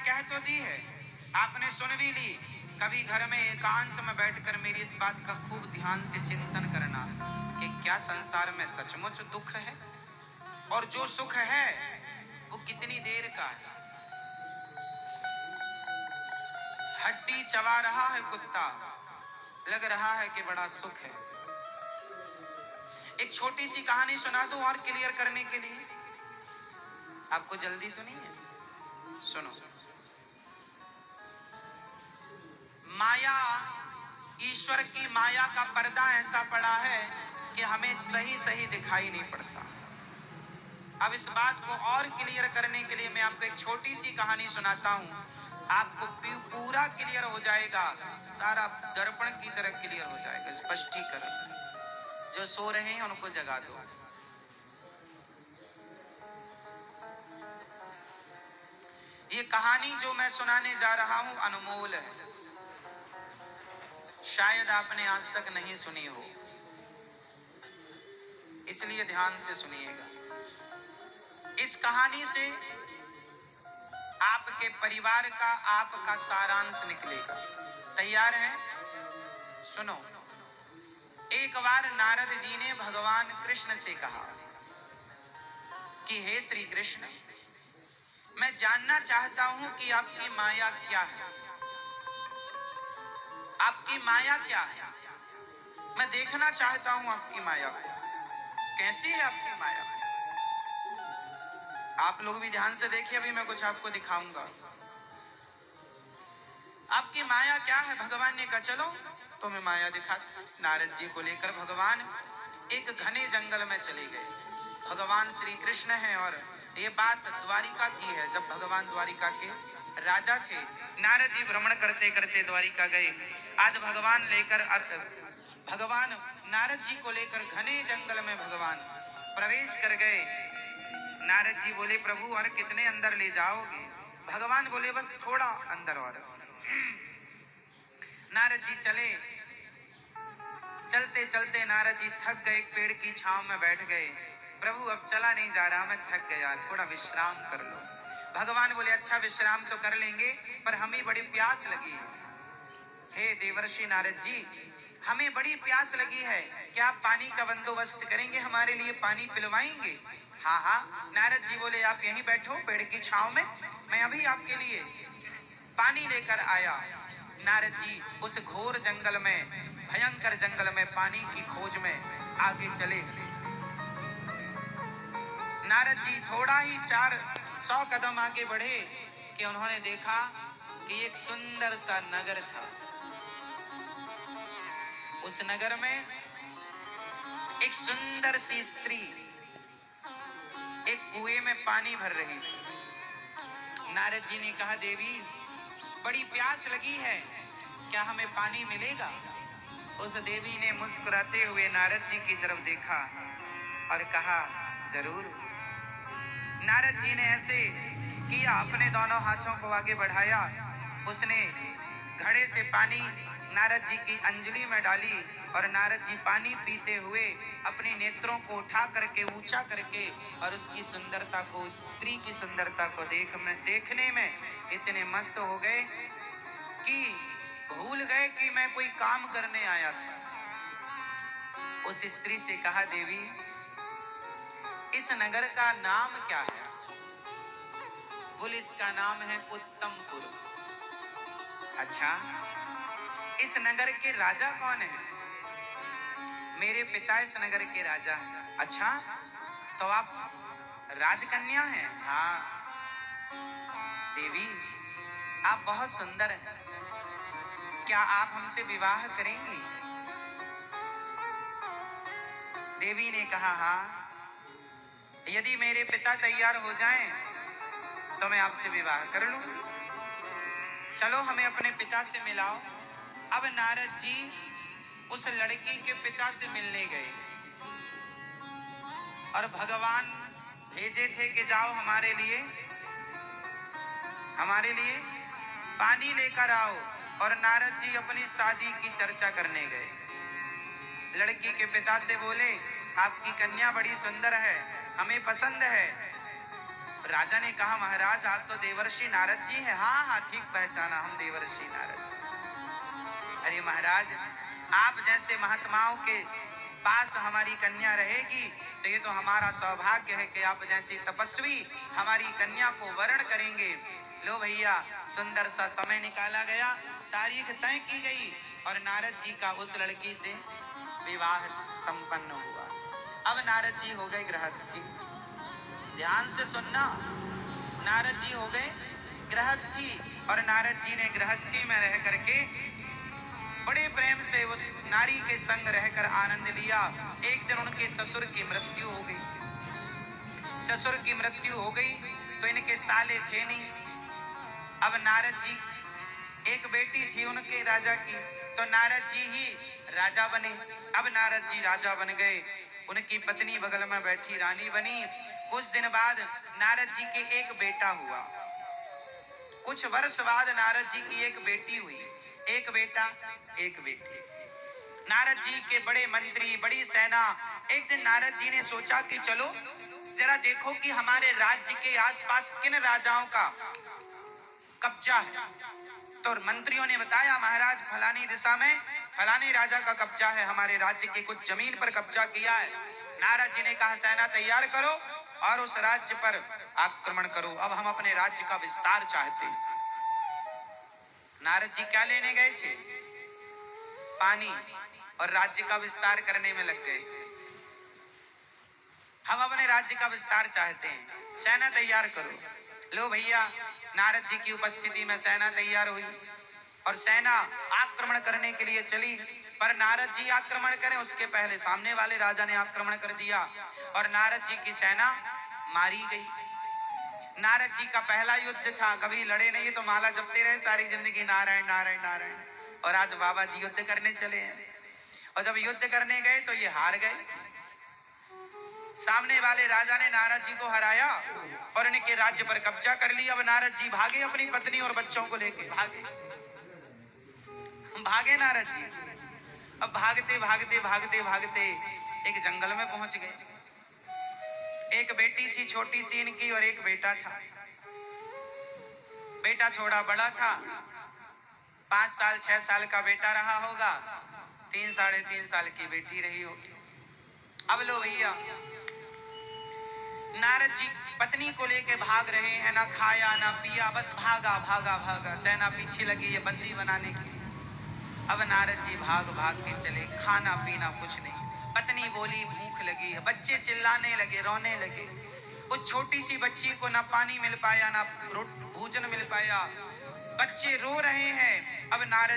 कह तो दी है, आपने सुन भी ली। कभी घर में एकांत में बैठकर मेरी इस बात का खूब ध्यान से चिंतन करना कि क्या संसार में सचमुच दुख है, और जो सुख है वो कितनी देर का है। हड्डी चबा रहा है कुत्ता, लग रहा है कि बड़ा सुख है। एक छोटी सी कहानी सुना दूं और क्लियर करने के लिए, आपको जल्दी तो नहीं है? सुनो। माया, ईश्वर की माया का पर्दा ऐसा पड़ा है कि हमें सही सही दिखाई नहीं पड़ता। अब इस बात को और क्लियर करने के लिए मैं आपको एक छोटी सी कहानी सुनाता हूं, आपको पूरा क्लियर हो जाएगा, सारा दर्पण की तरह क्लियर हो जाएगा। स्पष्टीकरण, जो सो रहे हैं उनको जगा दो। ये कहानी जो मैं सुनाने जा रहा हूं अनमोल है, शायद आपने आज तक नहीं सुनी हो, इसलिए ध्यान से सुनिएगा। इस कहानी से आपके परिवार का, आपका सारांश निकलेगा। तैयार हैं? सुनो। एक बार नारद जी ने भगवान कृष्ण से कहा कि हे श्री कृष्ण, मैं जानना चाहता हूं कि आपकी माया क्या है। आपकी माया क्या है? मैं देखना चाहता हूं आपकी माया को। कैसी है आपकी माया? आप लोग भी ध्यान से देखिए, अभी मैं कुछ आपको दिखाऊंगा। आपकी माया क्या है? भगवान ने कहा चलो तुम्हें माया दिखाता। नारद जी को लेकर भगवान एक घने जंगल में चले गए। भगवान श्री कृष्ण हैं और ये बात द्वारिका की है, जब भगवान द्वारिका के राजा थे। नारद जी भ्रमण करते करते द्वारिका गए। आज भगवान नारद जी को लेकर घने जंगल में भगवान प्रवेश कर गए। नारद जी बोले प्रभु और कितने अंदर ले जाओगे? भगवान बोले बस थोड़ा अंदर और। नारद जी चले। चलते चलते नारद जी थक गए, एक पेड़ की छांव में बैठ गए। प्रभु अब चला नहीं जा रहा, मैं थक गया, थोड़ा विश्राम कर लो। भगवान बोले अच्छा विश्राम तो कर लेंगे, पर हमें बड़ी प्यास लगी है। हे देवर्षि नारद जी, हमें बड़ी प्यास लगी है, क्या आप पानी का बंदोबस्त करेंगे, हमारे लिए पानी पिलवाएंगे? हाँ हाँ। नारद जी बोले आप यहीं बैठो पेड़ की छांव में, मैं अभी आपके लिए पानी लेकर आया। नारद जी उस घोर जंगल में, भयंकर जंगल में पानी की खोज में आगे चले। नारद जी थोड़ा ही 400 कदम आगे बढ़े कि उन्होंने देखा कि एक सुंदर सा नगर था। उस नगर में एक सुंदर सी स्त्री एक कुएं में पानी भर रही थी। नारद जी ने कहा देवी बड़ी प्यास लगी है, क्या हमें पानी मिलेगा? उस देवी ने मुस्कुराते हुए नारद जी की तरफ देखा और कहा जरूर। नारद जी ने ऐसे किया, अपने दोनों हाथों को आगे बढ़ाया। उसने घड़े से पानी नारद जी की अंजलि में डाली और नारद जी पानी पीते हुए अपने नेत्रों को उठा करके, ऊंचा करके, और उसकी सुंदरता को, स्त्री की सुंदरता को देखने में इतने मस्त हो गए कि भूल गए कि मैं कोई काम करने आया था। उस स्त्री से कहा देवी इस नगर का नाम क्या है? बोले इसका नाम है उत्तमपुर। अच्छा, इस नगर के राजा कौन है? मेरे पिता इस नगर के राजा हैं। अच्छा, तो आप राजकन्या हैं? हाँ। देवी आप बहुत सुंदर हैं, क्या आप हमसे विवाह करेंगी? देवी ने कहा हाँ, यदि मेरे पिता तैयार हो जाएं तो मैं आपसे विवाह कर लूंगी। चलो हमें अपने पिता से मिलाओ। अब नारद जी उस लड़की के पिता से मिलने गए और भगवान भेजे थे कि जाओ हमारे लिए पानी लेकर आओ। और नारद जी अपनी शादी की चर्चा करने गए। लड़की के पिता से बोले आपकी कन्या बड़ी सुंदर है, हमें पसंद है। राजा ने कहा महाराज आप तो देवर्षि नारद जी हैं। हाँ हाँ ठीक पहचाना, हम देवर्षि नारद। अरे महाराज आप जैसे महात्माओं के पास हमारी कन्या रहेगी तो ये तो हमारा सौभाग्य है कि आप जैसी तपस्वी हमारी कन्या को वरण करेंगे। लो भैया सुंदर सा समय निकाला गया, तारीख तय की गई और नारद जी का उस लड़की से विवाह संपन्न हुआ। अब नारद जी हो गए गृहस्थी। ध्यान से सुनना, नारद जी हो गए गृहस्थी और नारद जी ने गृहस्थी में रह करके बड़े प्रेम से उस नारी के संग रहकर आनंद लिया। एक दिन उनके ससुर की मृत्यु हो गई। ससुर की मृत्यु हो गई तो इनके साले थे नहीं। अब नारद जी, एक बेटी थी उनके राजा की, तो नारद जी ही राजा बने। अब नारद जी राजा बन गए, उनकी पत्नी बगल में बैठी रानी बनी। कुछ दिन बाद नारद जी के एक बेटा हुआ। कुछ वर्ष बाद नारद जी की एक बेटी हुई। एक बेटा एक बेटी। नारद जी के बड़े मंत्री, बड़ी सेना। एक दिन नारद जी ने सोचा कि चलो जरा देखो कि हमारे राज्य के आसपास किन राजाओं का कब्जा है। तो मंत्रियों ने बताया महाराज फलानी दिशा में फलाने राजा का कब्जा है, हमारे राज्य के कुछ जमीन पर कब्जा किया है। नारद जी ने कहा सेना तैयार करो और उस राज्य पर आक्रमण करो, अब हम अपने राज्य का विस्तार चाहते हैं। नारद जी क्या लेने गए थे? पानी, और राज्य का विस्तार करने में लग गए। हम अपने राज्य का विस्तार चाहते हैं, सेना तैयार करो। लो भैया नारद जी की उपस्थिति में सेना तैयार हुई और सेना आक्रमण करने के लिए चली। पर नारद जी आक्रमण करें उसके पहले सामने वाले राजा ने आक्रमण कर दिया और नारद जी की सेना मारी गई। नारद जी का पहला युद्ध था, कभी लड़े नहीं तो माला जपते रहे सारी जिंदगी नारायण नारायण नारायण। और आज बाबा जी युद्ध करने चले हैं और जब युद्ध करने गए तो ये हार गए। सामने वाले राजा ने नारद जी को हराया और इनके राज्य पर कब्जा कर लिया। अब नारद जी भागे अपनी पत्नी और बच्चों को लेके भागे नारद जी। अब भागते भागते भागते भागते एक जंगल में पहुंच गए। एक बेटी थी छोटी सी इनकी और एक बेटा था। बेटा थोड़ा बड़ा था, 5 साल 6 साल का बेटा रहा होगा, 3 साढ़े 3 साल की बेटी रही होगी। अब लो भैया नारद जी पत्नी को लेके भाग रहे हैं, ना खाया ना पिया, बस भागा भागा भागा। सेना पीछे लगी है बंदी बनाने के लिए। अब नारद जी भाग भाग के चले, खाना पीना कुछ नहीं। पत्नी बोली भूख लगी है, बच्चे चिल्लाने लगे, रोने लगे। उस छोटी सी बच्ची को ना पानी मिल पाया ना भोजन मिल पाया, बच्चे रो रहे हैं। अब नारद